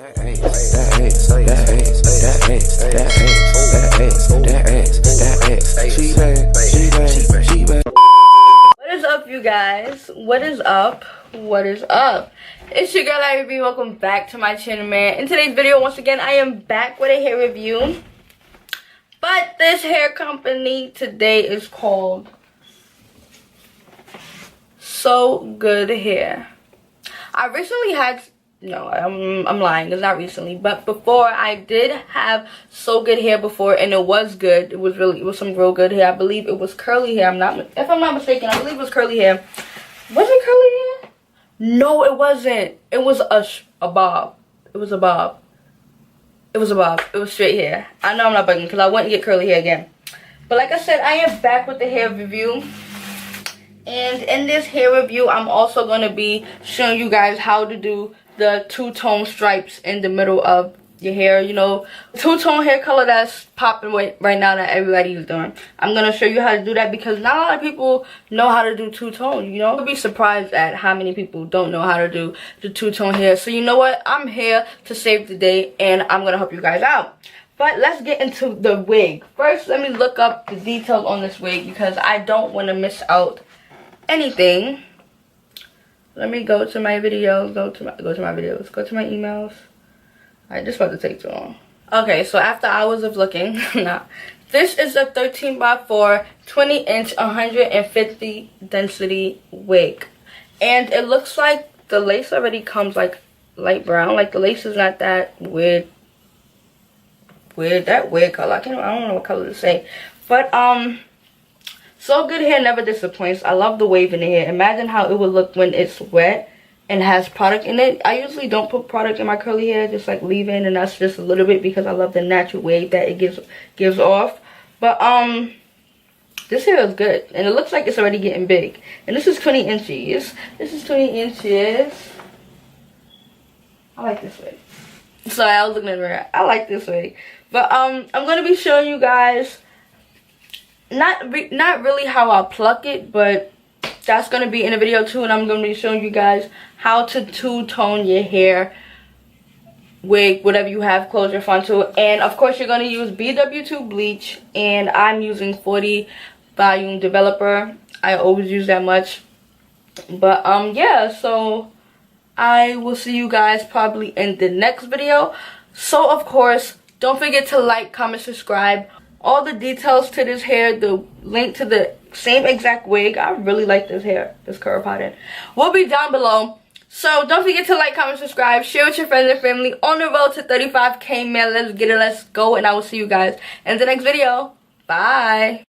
What is up, you guys? What is up? What is up? It's your girl Larry B. Welcome back to my channel, man. In today's video, once again, I am back with a hair review. But this hair company today is called Sogoodhair. I recently had, no, I'm lying, it's not recently, but before I did have Sogoodhair before, and it was good. It was some real good hair. I believe it was curly hair. If I'm not mistaken, I believe it was curly hair. Was it curly hair? No, it wasn't. It was a bob. It was a bob. It was a bob. It was straight hair. I know I'm not bugging because I wouldn't get curly hair again. But like I said, I am back with the hair review. And in this hair review, I'm also going to be showing you guys how to do the two-tone stripes in the middle of your hair. You know, two-tone hair color that's popping right now that everybody is doing. I'm going to show you how to do that because not a lot of people know how to do two-tone, you know. You'll be surprised at how many people don't know how to do the two-tone hair. So you know what? I'm here to save the day and I'm going to help you guys out. But let's get into the wig. First, let me look up the details on this wig because I don't want to miss out anything. Let me go to my videos, go to my emails. Alright, this is about to take too long. Okay, so after hours of looking, this is a 13x4 20-inch 150 density wig, and it looks like the lace already comes like light brown. Like the lace is not that weird that weird color. I don't know what color to say, but Sogoodhair never disappoints. I love the wave in the hair. Imagine how it would look when it's wet and has product in it. I usually don't put product in my curly hair, just like leave in, and that's just a little bit because I love the natural wave that it gives off. But this hair is good, and it looks like it's already getting big. And this is 20 inches. This is 20 inches. I like this wig. Sorry, I was looking at the mirror. I like this wig. But I'm gonna be showing you guys not really how I pluck it, but that's going to be in a video too, and I'm going to be showing you guys how to two-tone your hair, wig, whatever you have, close your frontal. And of course you're going to use BW2 bleach, and I'm using 40 volume developer. I always use that much. But yeah, so I will see you guys probably in the next video. So of course, don't forget to like, comment, subscribe. All the details to this hair, the link to the same exact wig, I really like this hair, this curl pattern, will be down below. So don't forget to like, comment, subscribe, share with your friends and family. On the road to 35K, man. Let's get it, let's go, and I will see you guys in the next video. Bye.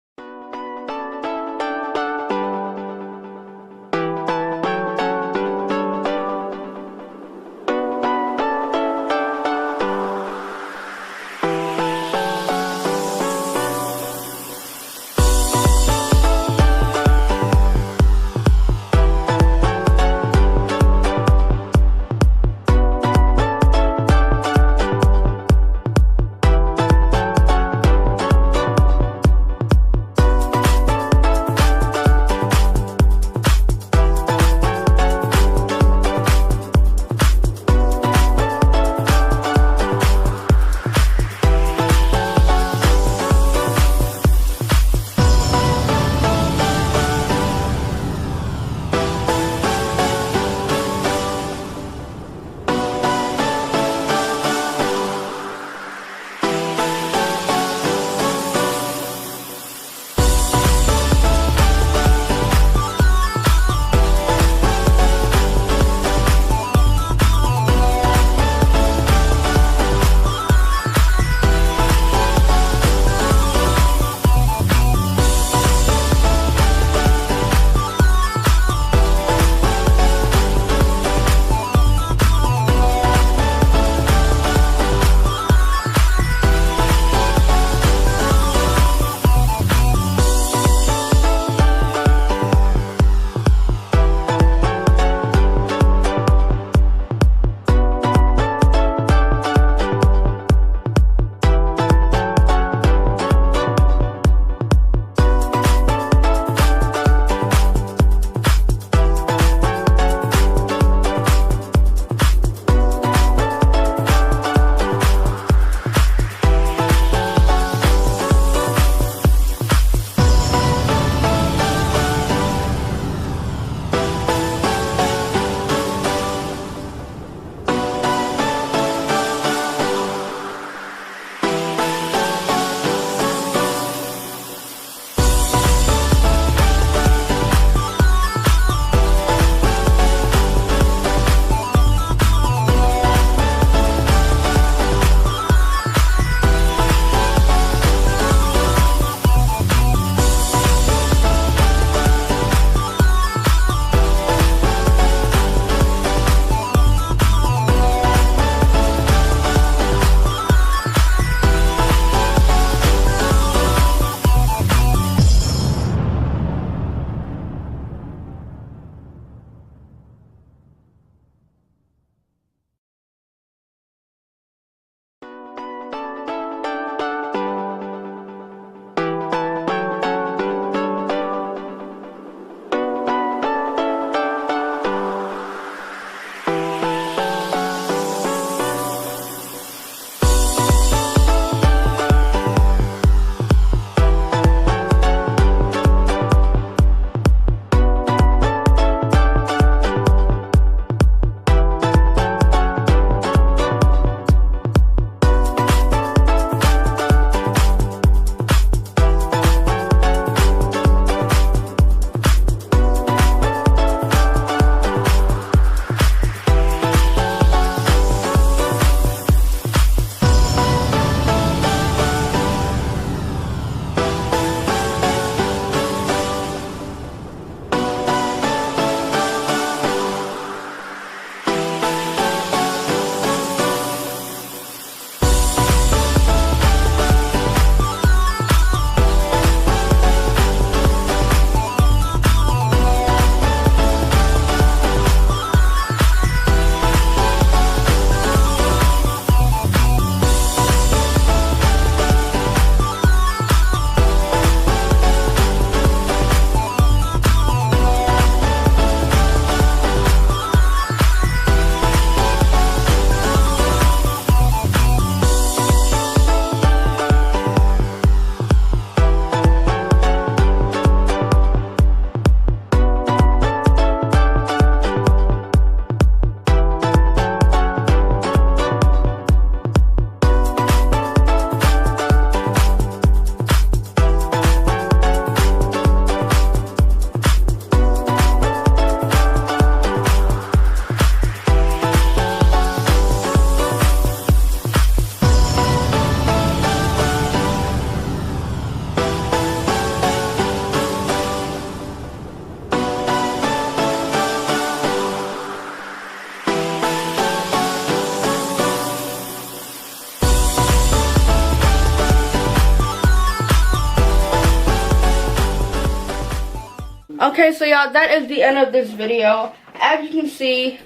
Okay, so y'all, that is the end of this video. As you can see,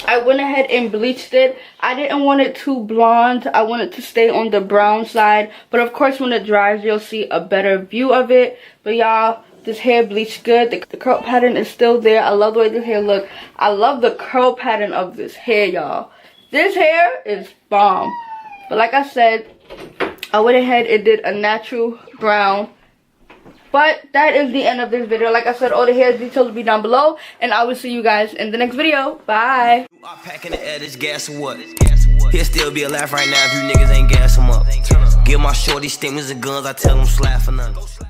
I went ahead and bleached it. I didn't want it too blonde. I wanted to stay on the brown side. But of course, when it dries, you'll see a better view of it. But y'all, this hair bleached good. The curl pattern is still there. I love the way this hair looks. I love the curl pattern of this hair, y'all. This hair is bomb. But like I said, I went ahead and did a natural brown. But that is the end of this video. Like I said, all the hair details will be down below. And I will see you guys in the next video. Bye. I'm packing the air, this gas or what? He'll still be alive right now if you niggas ain't gas him up. Give my shorty stimulus and guns, I tell them slap for nothing.